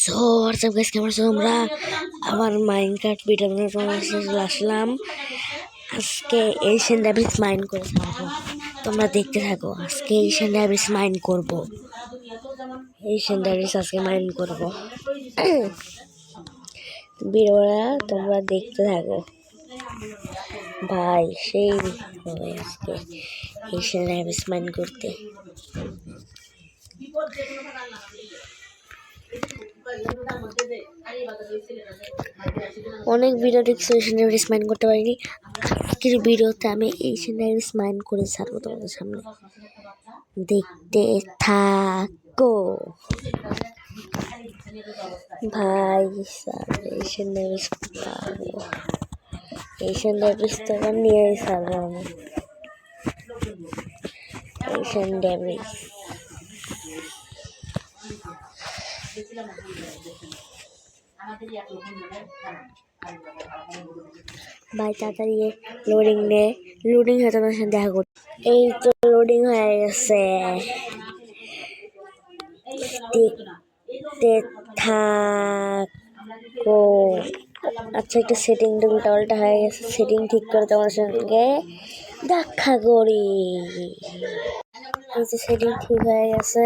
So WhatsApp guys, কেমন আছো তোমরা? আমার মাইনক্রাফট ভিডিও বানানোর তোমার সাথে আসলাম। আজকে এশিয়ান ড্যাবিস মাইন করে থাকবো, তোমরা দেখতে থাকো। আজকে এশিয়ান ড্যাবিস মাইন করবো, এশিয়ান ড্যাবিস আজকে মাইন করবো। ভিডিওটা তোমরা দেখতে থাকো ভাই, সেই হবে আজকে এশিয়ান ড্যাবিস মাইন করতে। অনেক ভিডিও দেখছি এশিয়ান ড্যাবিস মাইন করতে পারিনি। আজকের ভিডিওতে আমি এশিয়ান ড্যাবিস মাইন করে ছাড়বো তোমাদের সামনে, দেখতে থাকো ভাই। এশিয়ান ড্যাবিস পাবো, এশিয়ান ড্যাবিস তো নিয়ে ছাড়বো আমি। এশিয়ান ড্যাবিস ভাই তাড়াতাড়ি লোডিং নে, লোডিং হয়ে তোমার সাথে দেখা করতে। এই তো লোডিং হয়ে গেছে, দেখতে থাকো। আচ্ছা, একটা সেটিং উল্টা হয়ে গেছে, সেটিং ঠিক করে তোমার সঙ্গে দেখা করি। এই যে সেটিং ঠিক হয়ে গেছে,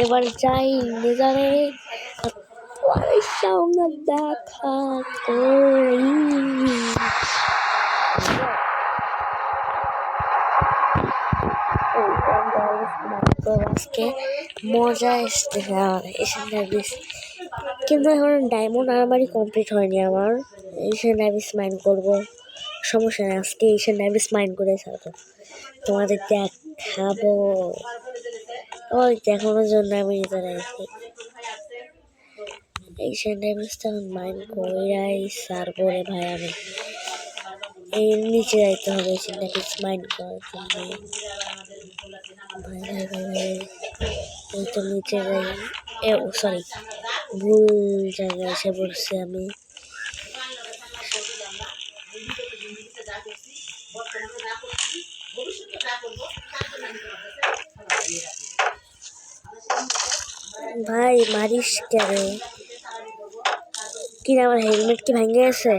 এবার যাই নেজারে সামনে দেখা করি। আজকে মজা এসতেছে আমার এশিয়ান ড্যাবিস, কিন্তু এখন ডায়মন্ড আর্মারি কমপ্লিট হয়নি আমার। এশিয়ান ড্যাবিস মাইন করবো, সমস্যা নেই। আজকে এশিয়ান ড্যাবিস মাইন করে ছাড়বো, তোমাদের দেখাবো। ওই দেখানোর জন্য আমি নিজের আছি। এশিয়ান ড্যাবিস তো মাইন কইরাই ছাড়বো রে ভাই। আমি এই নিচে যাইতে হবে এশিয়ান ড্যাবিস মাইন করার জন্য। ভাই ভাই ভাই ভাই, এই তো নিচে যাই। সরি, ভুল জায়গায় এসে পড়ছি আমি। ভাই মারিস কেন? কি আমার হেলমেট কি ভেঙে গেছে?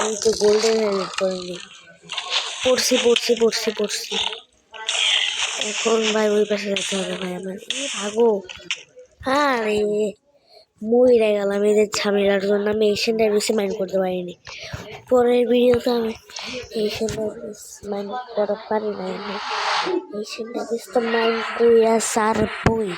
আমি তো গোল্ডেন হেলমেট পরিনি। পড়ছি। এখন ভাই ওই পাশে যেতে হবে ভাই আমার। ভাগো, আরে মরে গেলাম এদের ঝামেলার জন্য। আমি এশিয়ান ড্যাবিস মাইন করতে পারিনি। পরের ভিডিওতে আমি এশিয়ান ড্যাবিস মাইন করতে পারি না। আমি এশিয়ান ড্যাবিস তো মাইন কইরা ছাড়বই।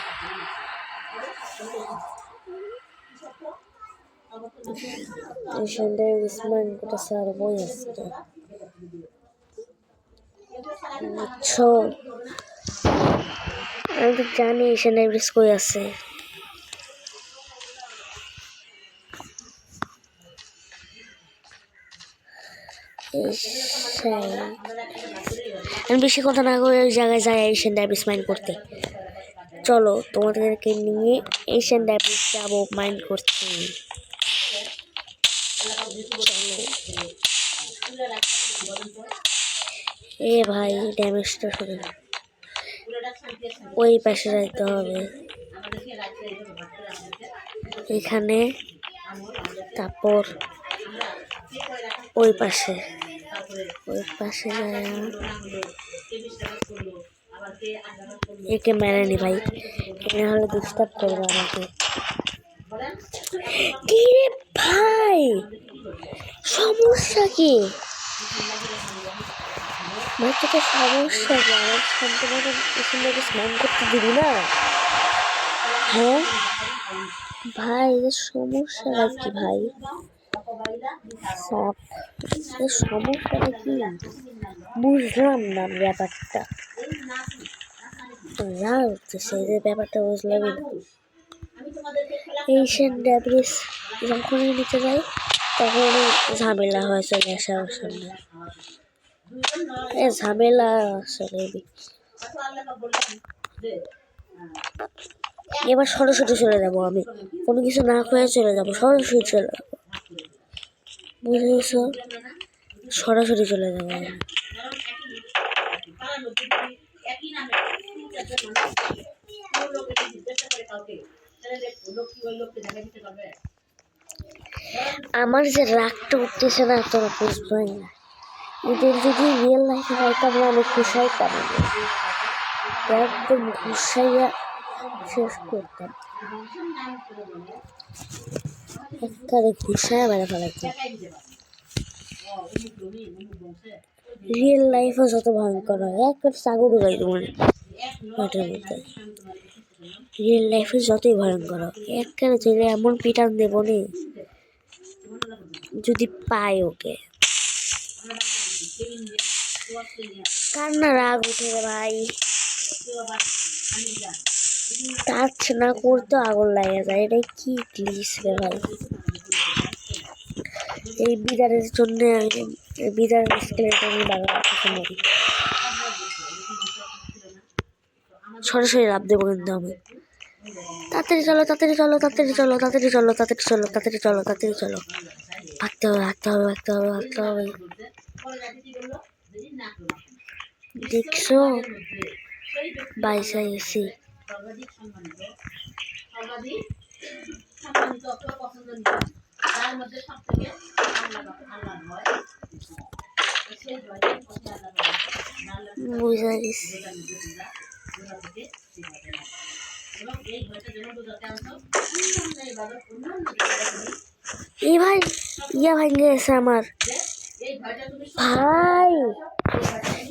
এশিয়ান ড্যাবিস মাইন করে ছাড়বই আজকে, বুঝছো? আমি তো জানি এশিয়ান ড্যাবিস কই আছে। আমি বেশি কথা না করে ওই জায়গায় যাই এশিয়ান ড্যাবিস মাইন করতে। চলো তোমাদেরকে নিয়ে এশিয়ান ড্যাবিস যাবো মাইন করতে। এ ভাই ড্যামেজটা শুনে ওই পাশে যাইতে হবে, এখানে, তারপর ওই পাশে যায়। একে মেরে নি ভাই, এখানে হলে ডিস্টার্ব করবে আমাকে। কি রে ভাই, সমস্যা কি ভাই? তোকে সমস্যা কি? আমার সম্পূর্ণ স্নান করতে দিবি না? হ্যাঁ ভাই, এর সমস্যাটা কি ভাই? সমস্যাটা কি বুঝলাম না ব্যাপারটা। সেই ব্যাপারটা বুঝলাম। এশিয়ান ড্যাবিস যখনই নিতে যাই তখনই ঝামেলা হয় চলে আসে আমার সামনে। ঝামেলা আসলে এবার সরাসরি চলে যাবো, আমি কোনো কিছু না করে চলে যাবো, সরাসরি চলে যাবো, বুঝেছ? সরাসরি চলে যাবো আমি। আমার যে রাগটা উঠতেছে না তোরা বুঝবই না। এদের যদি রিয়েল লাইফে হইতাম না আমি ঘুষাইতাম, একদম ঘুষাইয়া শেষ করতাম, একবারে ঘুষাইয়া বেড়া ফেলাইতাম। রিয়েল লাইফও যত ভয়ঙ্কর হয়, একবার সাগর উড়াই দেবো ওটার মধ্যে। রিয়েল লাইফে যতই ভয়ঙ্কর হোক, একবারে ধরে এমন পিটান দেবো নি যদি পাই ওকে। কার না রাগ উঠে রে ভাই, টাচ না করতে আগুন লাগে যায়, এটা কি গ্লিচ রে ভাই। এই বিদারের জন্য বিদার স্কেলেটন বাংলা মরি, সরাসরি লাভ দেবো কিন্তু আমি। তাড়াতাড়ি চলো তাড়াতাড়ি চলো তাড়াতাড়ি চলো তাড়াতাড়ি চলো তাড়াতাড়ি চলো তাড়াতাড়ি চলো তাড়াতাড়ি চলো, ভাগতে হবে ভাগতে হবে ভাগতে হবে ভাগতে হবে। দেখছো বাইসা এসি বুঝা গেছি। এই ভাই ইয়া ভাঙ্গে গেছে আমার ভাই,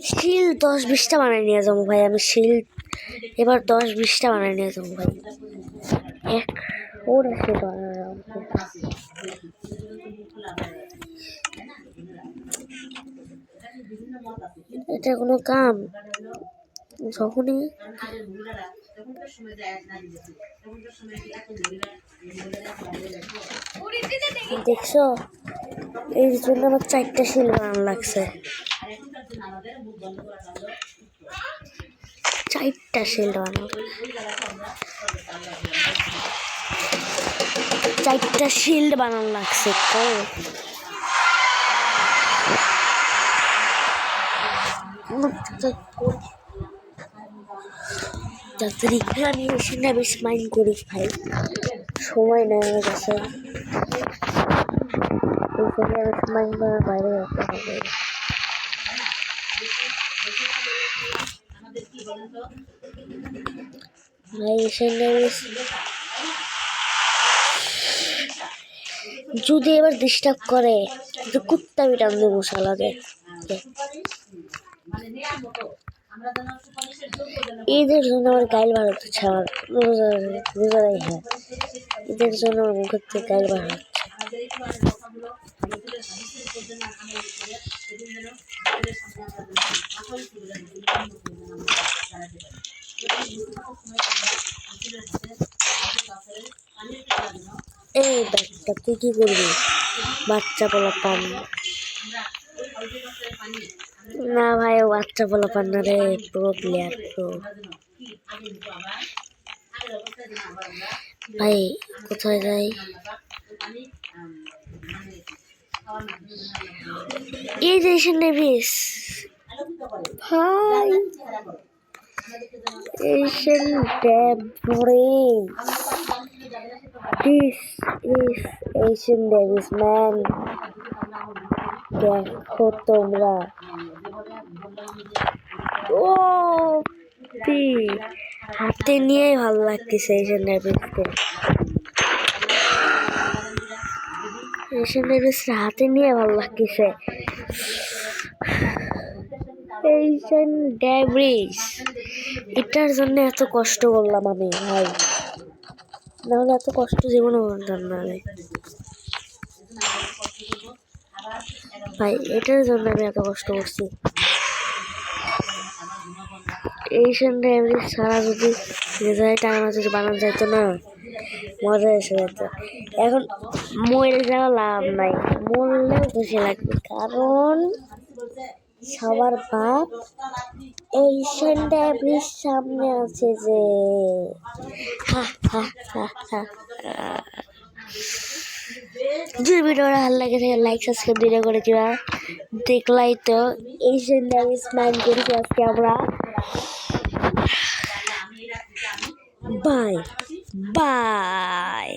শিল 10-20টা বানাই নিয়ে যাবো ভাই আমি, শিল এবার 10-20টা বানাই নিয়ে যাবো ভাই। এক ওরা সে এটা কোনো কাম? যখনই দেখছো এর জন্য আমার 4টা শিল বানানো লাগছে, 4টা শিল বানানো, 4টা শিল্ড বানানো লাগছে। আমি এসে বেশ মাইন্ড করি ভাই, সময় নেই আমার কাছে, মাইন্ড করার বাইরে যেতে হবে। ভাই এসে যদি এবার ডিস্টার্ব করে তো কুত্তা বিটান দেবো শালাদের। এদের জন্য আমার গাইল বার হচ্ছে, আমার রোজারাই হ্যাঁ, এদের জন্য আমার মুখের থেকে গাইল বার হচ্ছে। এই ব্যাগটা তুই কি করবি বাচ্চা পোলা পান? না ভাই ও বাচ্চা পোলা পান না রে, প্রো প্লেয়ার প্রো। ভাই কোথায় যাই? এই যে এশিয়ান ডেভিস ভাই, Asian Davis, this is Asian Davis man. দেখো তোমরা, ও হাতে নিয়েই ভালো লাগতেছে এশিয়ান ডেভিসকে, এশিয়ান ডেভিসকে হাতে নিয়ে ভালো লাগতেছে। এশিয়ান ডেভিস, এটার জন্য এত কষ্ট করলাম আমি ভাই, নাহলে এত কষ্ট জীবনে করতাম না আমি ভাই, এটার জন্য আমি এত কষ্ট করছি। এশিয়ান ডেভিস ছাড়া যদি টাকা যদি বানানো যাইতো না, মজা এসে যেত। এখন মরে যাওয়া লাভ নাই, মরলেও খুশি লাগবে, কারণ সবার বাপ এশিয়ান ডেভিস সামনে আছে যে। যদি ভিডিওটা ভালো লাগে থাকে লাইক সাবস্ক্রাইব দিয়ে করে দিবা। দেখলাই তো এশিয়ান ডেভিস মাইন্ড করেছি আজকে আমরা, বাই। বাই।